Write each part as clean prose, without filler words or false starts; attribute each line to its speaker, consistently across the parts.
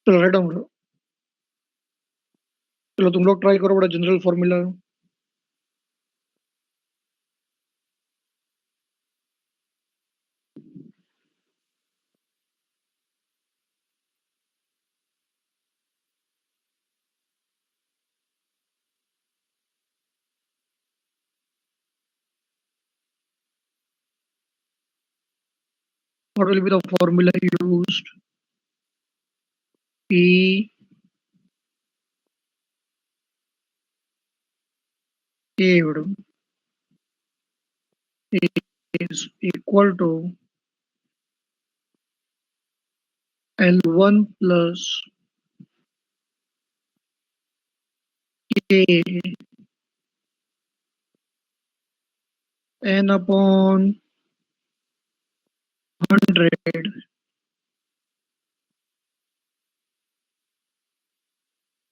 Speaker 1: चलो write down करो। चलो तुम लोग ट्राई करो, बड़ा general formula. What will be the formula used? P A is equal to L1 plus K n upon 100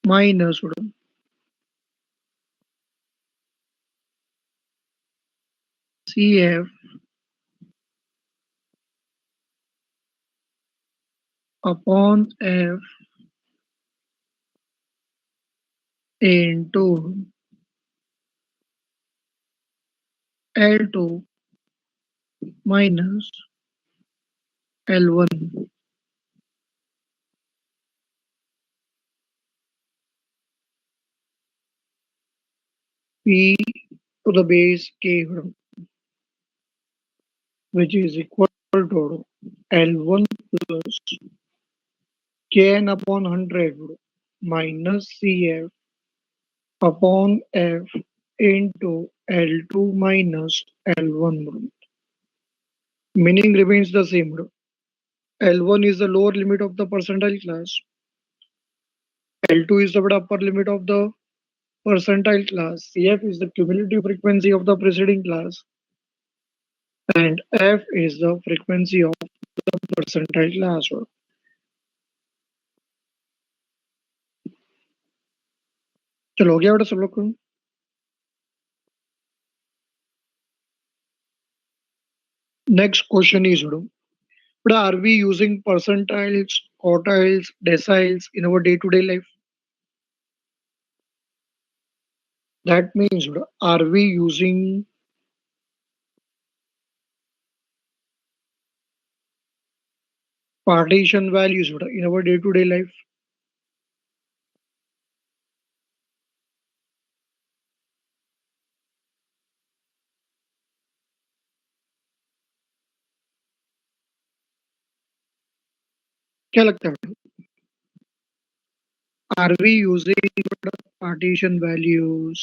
Speaker 1: minus CF upon F into L2 minus L1. P to the base K, which is equal to L1 plus Kn upon 100 minus Cf upon F into L2 minus L1. Meaning remains the same. L1 is the lower limit of the percentile class. L2 is the upper limit of the percentile class. CF is the cumulative frequency of the preceding class. And F is the frequency of the percentile class. चलो हो गया बेटा सब लोग को? Next question is, but are we using percentiles, quartiles, deciles in our day-to-day life? That means, are we using partition values in our day-to-day life? क्या लगता है? Are we using partition values?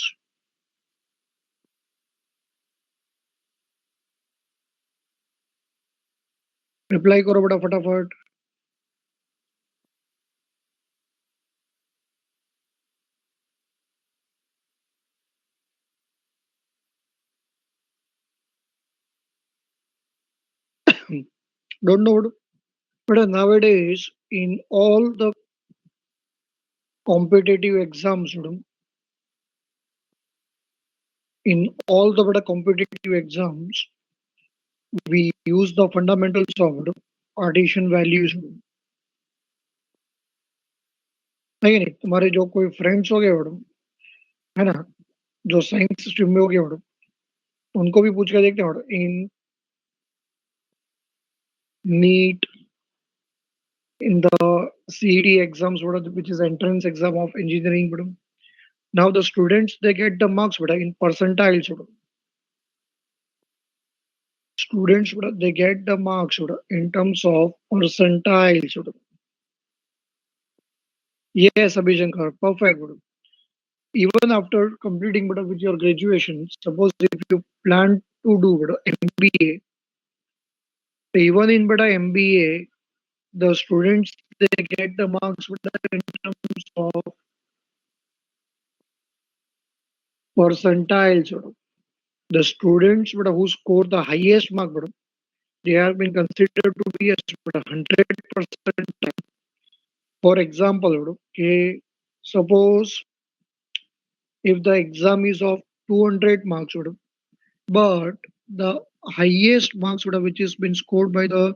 Speaker 1: Reply करो बेटा फटाफट. Don't know. But nowadays, in all the competitive exams, in all the competitive exams, we use the fundamentals of partition values. नहीं नहीं, तुम्हारे जो कोई फ्रेंड्स हो गए है ना, जो साइंस स्ट्रीम में हो गए उनको भी पूछ के देखते हैं इन NEET, in the CET exams, which is entrance exam of engineering. Now the students they get the marks in percentiles. Students they get the marks in terms of percentiles. Yes, Abhishankar, perfect. Even after completing with your graduation, suppose if you plan to do MBA, even in MBA, the students they get the marks in terms of percentiles. The students who score the highest mark, they have been considered to be as 100%. For example, okay, suppose if the exam is of 200 marks, but the highest marks which has been scored by the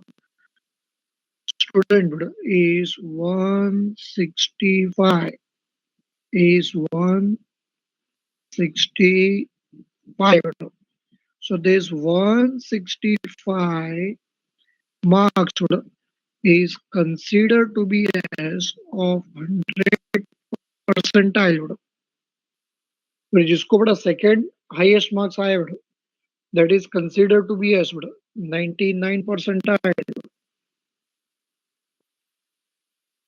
Speaker 1: student is 165. Is 165. So this 165 marks is considered to be as of 100 percentile. फिर जिसको बड़ा second highest marks आया that is considered to be as 99 percentile.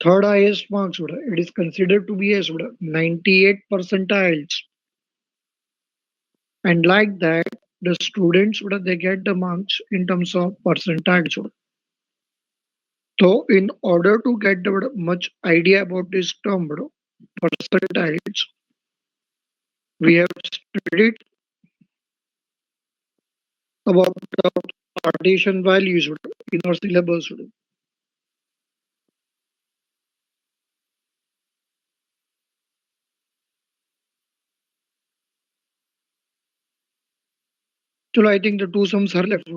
Speaker 1: Third highest marks it is considered to be as 98 percentiles. And like that, the students they get the marks in terms of percentiles. So in order to get the much idea about this term percentiles, we have studied about the partition values in our syllabus. So I think the two sums are left.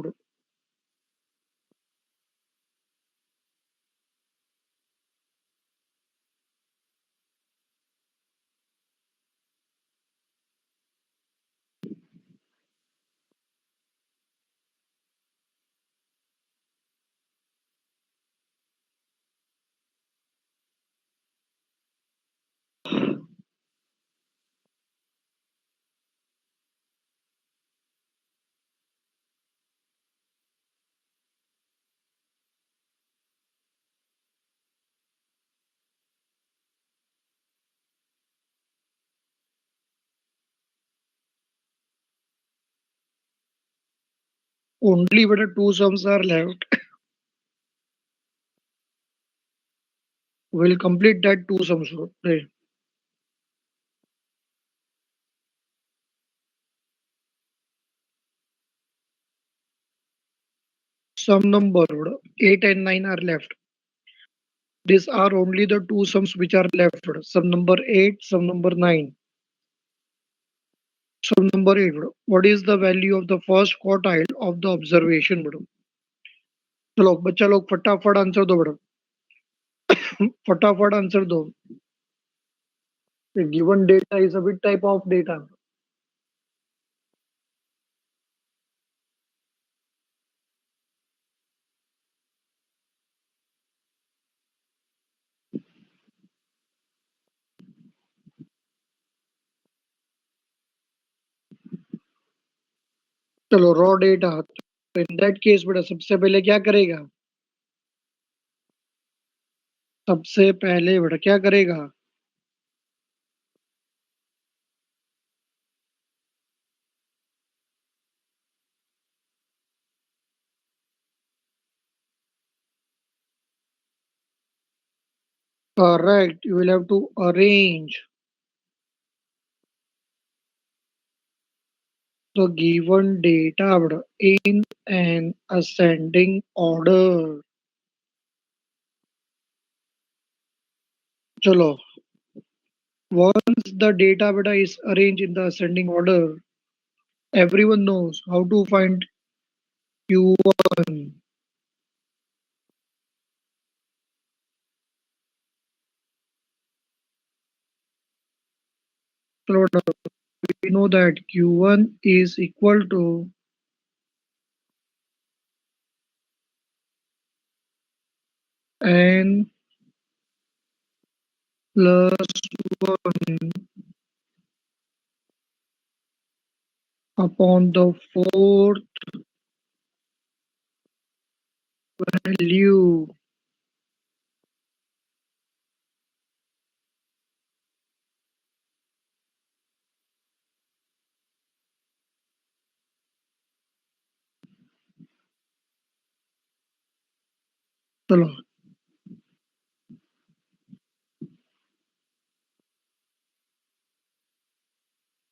Speaker 1: Only but the two sums are left. We'll complete that two sums today. Sum number 8 and 9 are left. These are only the two sums which are left. Sum number 8, sum number 9. Sum number 8. What is the value of the first quartile of the observation? चलो बच्चा लोग फटाफट answer दो बेटा फटाफट answer दो The given data is a bit type of data. चलो raw data तो इन दैट केस बेटा सबसे पहले क्या करेगा सबसे पहले बेटा क्या करेगा correct you will have to arrange the given data बेटा in an ascending order. चलो once the data beta is arranged in the ascending order, everyone knows how to find Q1. So we know that Q1 is equal to n plus 1 upon the fourth value. चलो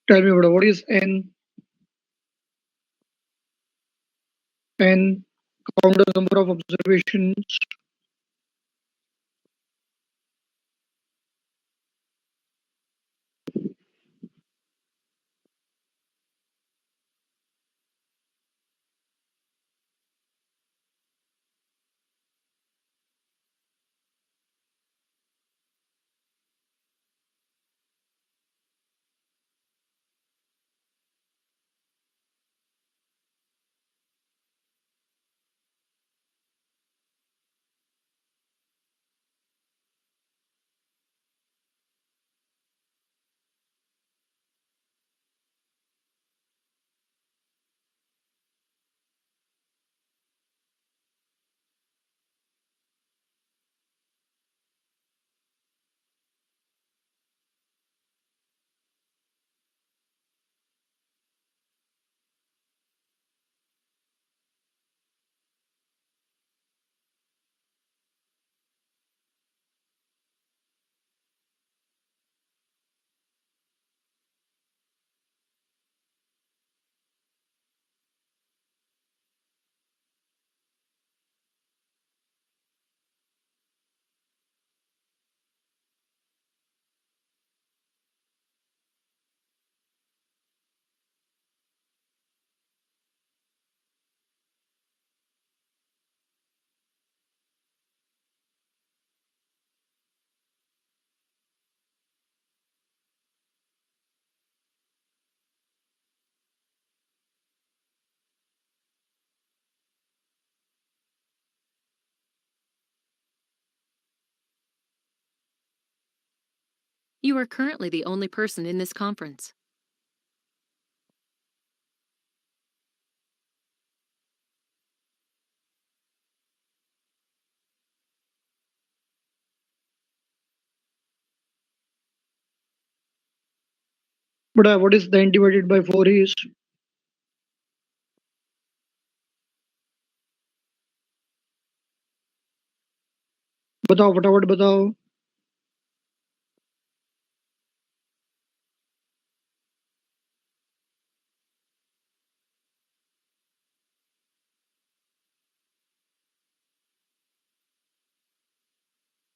Speaker 1: tell me what is n? N count the number of observations.
Speaker 2: You are currently the only person in this conference.
Speaker 1: But what is 9 divided by 4 is? बताओ फटाफट बताओ।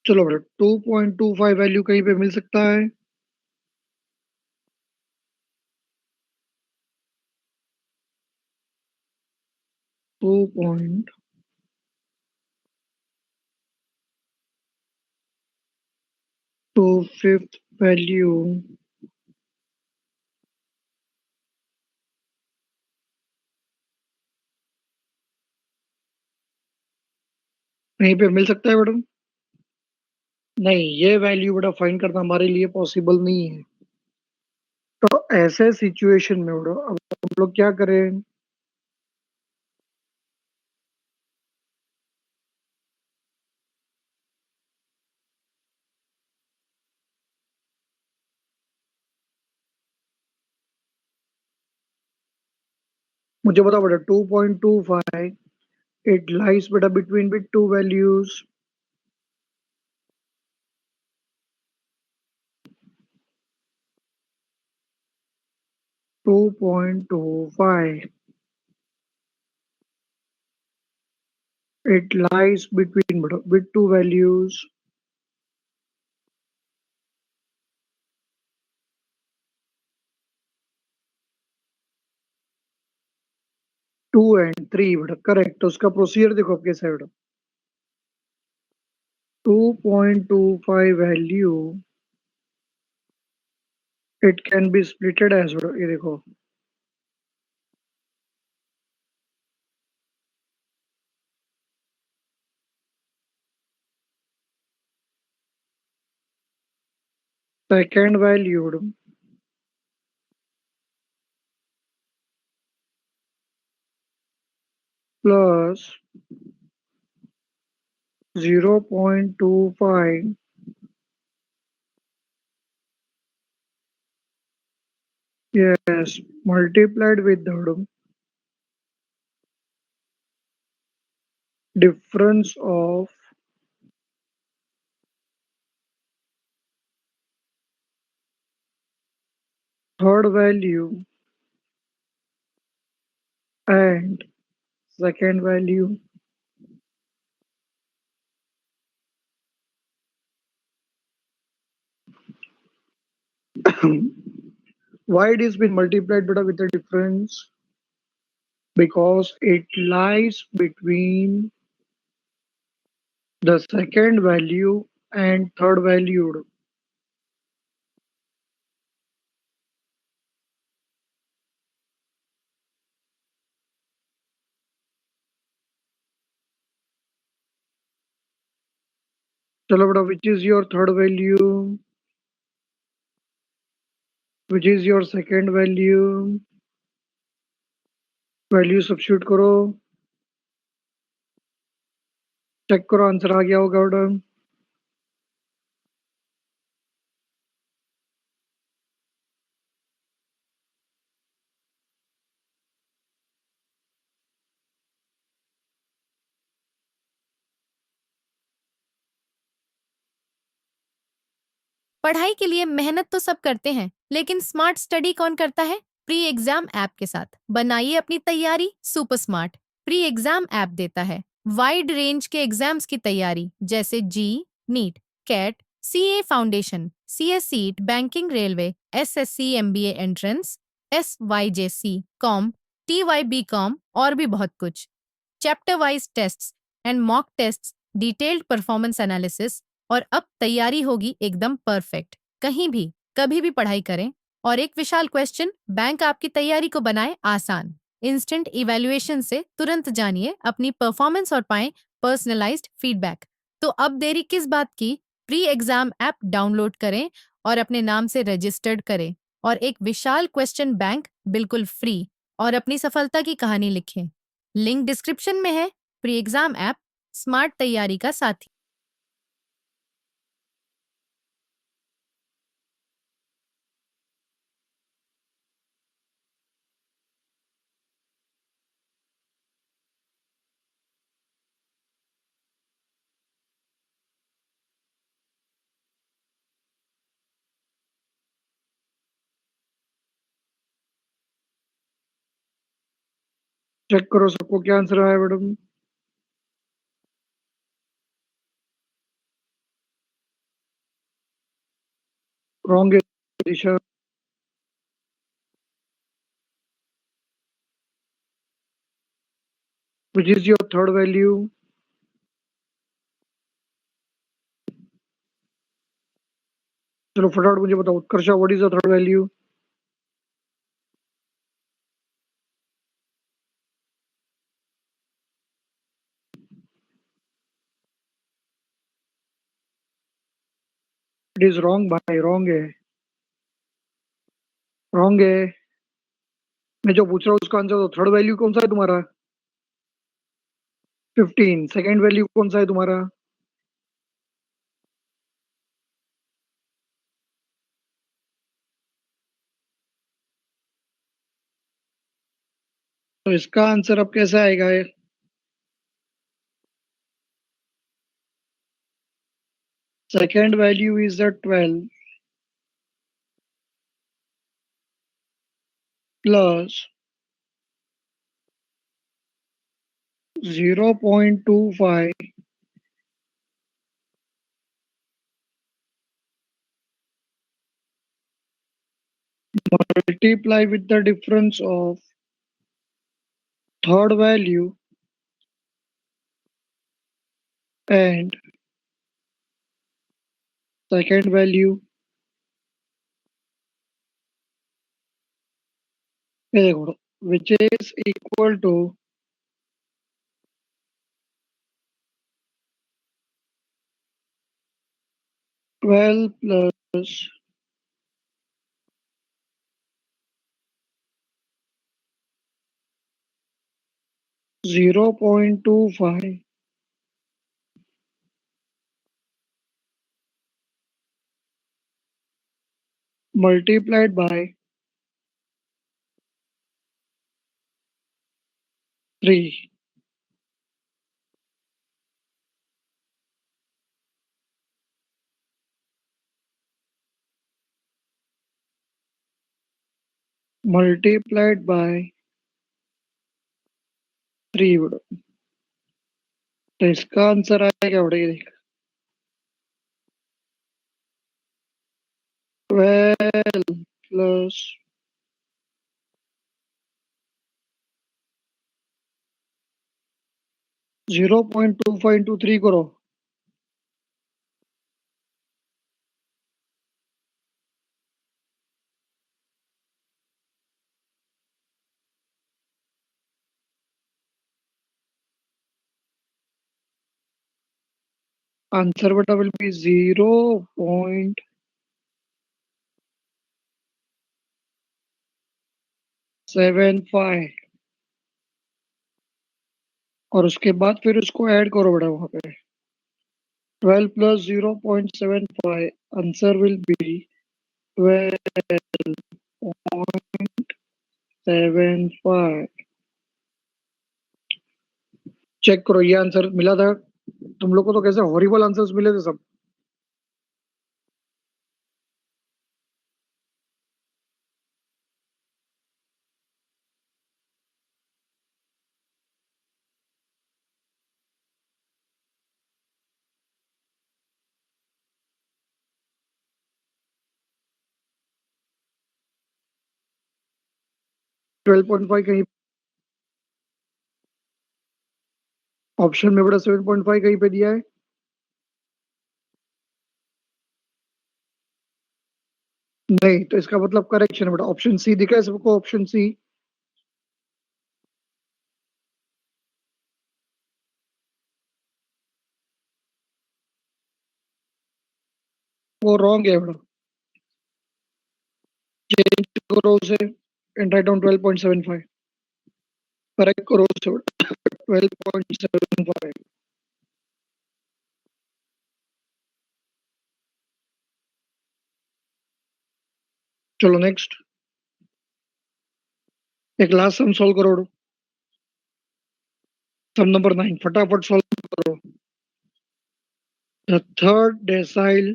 Speaker 1: चलो बेटा 2.25 value कहीं पे मिल सकता है? 2. तो फिफ्थ वैल्यू कहीं पे मिल सकता है मैडम? नहीं, ये वैल्यू बेटा फाइंड करना हमारे लिए पॉसिबल नहीं है। तो ऐसे सिचुएशन में बेटा अब हम लोग क्या करें? मुझे बताओ बेटा 2.25 इट लाइज बेटा between with two values. 2.25 it lies between बेटा with two values 2 and 3 बेटा करेक्ट। तो उसका प्रोसीजर देखो अब कैसा है बेटा। 2.25 value it can be splitted as बेटा, ये देखो second value plus 0.25 yes multiplied with the difference of third value and second value। Why it is been multiplied beta with the difference? Because it lies between the second value and third value। चलो बेटा which is your third value, which is your second value, value substitute करो, check करो answer आ गया होगा बेटा।
Speaker 3: पढ़ाई के लिए मेहनत तो सब करते हैं, लेकिन स्मार्ट स्टडी कौन करता है? प्री एग्जाम ऐप के साथ बनाइए अपनी तैयारी super smart. Pre exam app देता है वाइड रेंज के एग्जाम्स की तैयारी, जैसे JEE, NEET, CAT, CA foundation, CS seat, banking, railway, SSC, MBA entrance, SYJC, com, TYB com और भी बहुत कुछ। Chapter wise tests and mock tests, detailed performance analysis, और अब तैयारी होगी एकदम परफेक्ट। कहीं भी कभी भी पढ़ाई करें। और एक विशाल क्वेश्चन बैंक आपकी तैयारी को बनाए आसान। इंस्टेंट इवैल्यूएशन से तुरंत जानिए अपनी परफॉर्मेंस और पाएं पर्सनलाइज्ड फीडबैक। तो अब देरी किस बात की? प्री एग्जाम ऐप डाउनलोड करें और अपने नाम से रजिस्टर्ड करें और एक विशाल क्वेश्चन बैंक बिल्कुल फ्री और अपनी सफलता की कहानी लिखें। लिंक डिस्क्रिप्शन में है। प्री एग्जाम ऐप स्मार्ट तैयारी का साथी।
Speaker 1: चेक करो सबको क्या आंसर आया मैडम। रॉन्ग है दिशा। Which is your third value? चलो फटाफट मुझे बताओ Utkarsha, what is the third value? It is wrong भाई, रॉन्ग है, रॉन्ग है। मैं जो पूछ रहा हूँ उसका आंसर दो। थर्ड वैल्यू कौन सा है तुम्हारा? 15। सेकेंड वैल्यू कौन सा है तुम्हारा? तो इसका आंसर अब कैसे आएगा? Second value is the 12 plus 0.25 multiply with the difference of third value and second value। ये देखो, which is equal to 12 plus 0.25 multiplied by 3 multiplied by 3 बेटा। तो इसका आंसर आएगा क्या बेटा? ये देख, 12 प्लस 0.25 इंटू 3 करो। आंसर बेटा विल बी 0.75 और उसके बाद फिर उसको ऐड करो बेटा वहां पे। 12 plus 0.75 answer will be 12.75। Check करो ये आंसर मिला था तुम लोग को। तो कैसे हॉरिबल आंसर्स मिले थे सब। ट्वेल्व पॉइंट फाइव कहीं ऑप्शन में बड़ा 7.5 कहीं पे दिया है। नहीं, तो इसका मतलब करेक्शन है बेटा। ऑप्शन सी दिखा है सबको? ऑप्शन सी वो रॉन्ग है बेटा। करो उसे and write down 12.75. करेक्ट करो उसे 12.75. चलो नेक्स्ट, एक लास्ट सम सॉल्व करो। सम नंबर 9 फटाफट सॉल्व करो। The third decyl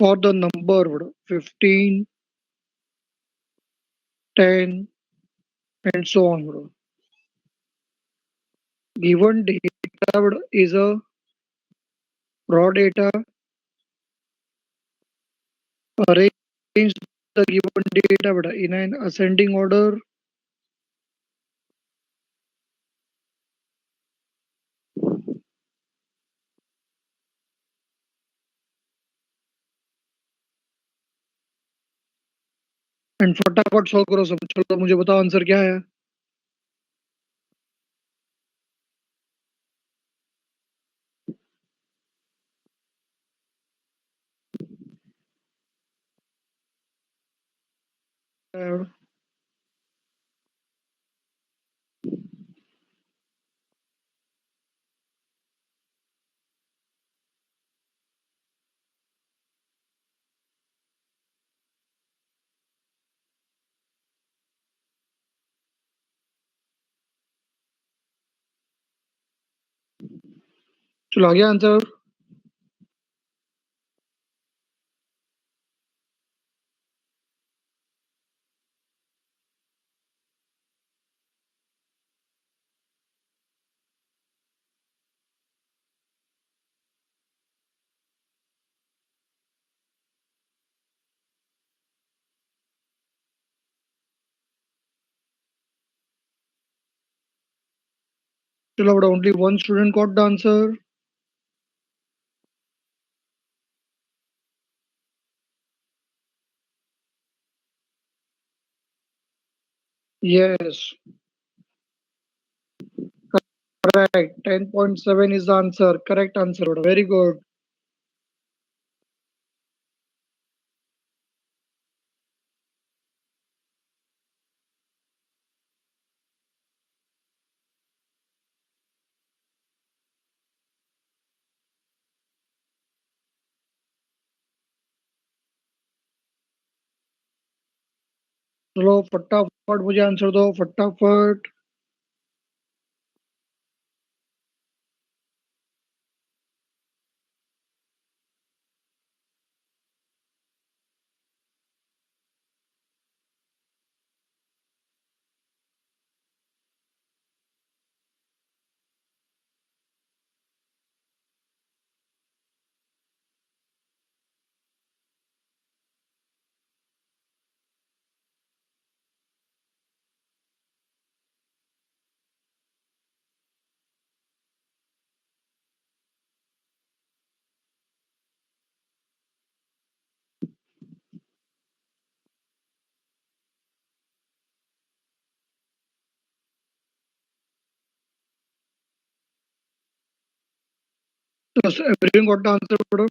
Speaker 1: for the number 15, 10 and so on. Given data is a raw data. Arrange the given data in an ascending order. And फटाफट solve करो सब। चलो मुझे बताओ आंसर क्या है। चलो आ गया आंसर। चलो बड़ा only one student got the answer. Yes, correct. 10.7 is the answer. Correct answer. Very good. चलो फटाफट मुझे आंसर दो फटाफट। Everyone got the answer, bro?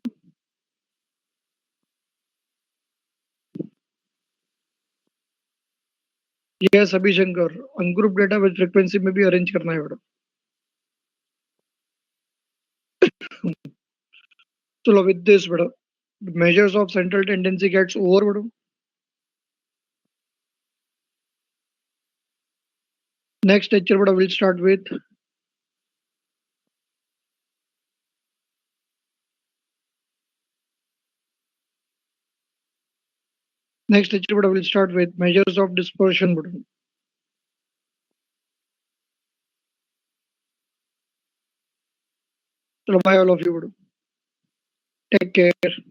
Speaker 1: Yes, अभी Shankar ungroup data with frequency में भी अरेंज करना है बड़ा। चलो with this बड़ा measures of central tendency gets over बड़ा। Next lecture बड़ा will start with measures of dispersion बड़ा। चलो bye all of you बड़ा, take care.